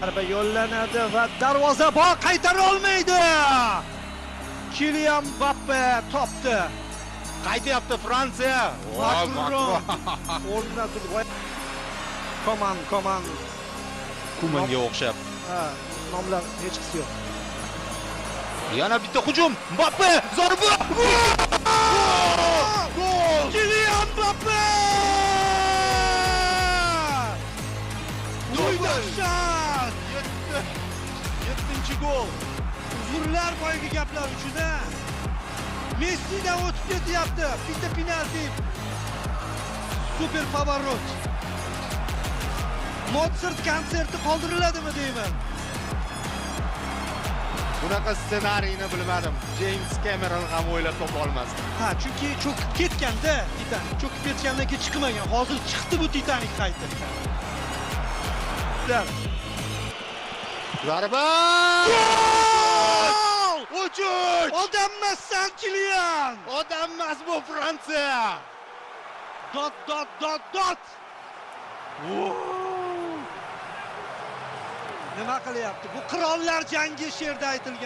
Zarba yo'llanadi va darvozabon qaytara olmaydi. Kylian Mbappe topdi. Qaytyapti Fransiya. Makron o'rnidan turdi. Koman. Kumanga o'xshab. Ha, nomlar hech qisi yo'q. Yana bitta hujum. Mbappe zarba. Gol! Kylian Mbappe! Dahshat! 7-chi gol. Uzrlar boyagi gaplar uchun Messidan o'tib ketyapti. Bitta penalti. Super pavarot. Mozart konserti qoldiriladimi deyman. Bunaqa ssenariyni bilmadim. James Cameron ham o'ylab topa olmasdi. Ha, chunki cho'kib ketganda Titanik cho'kib ketgandan keyin chiqmagan. Hozir chiqdi bu Titanik qaytib. Zarba! Uchuch! Odammassan Kylian! Odam emas bu Fransiya! Dot. Nima qilyapti? Bu qirollar jangi she'rda aytilgan.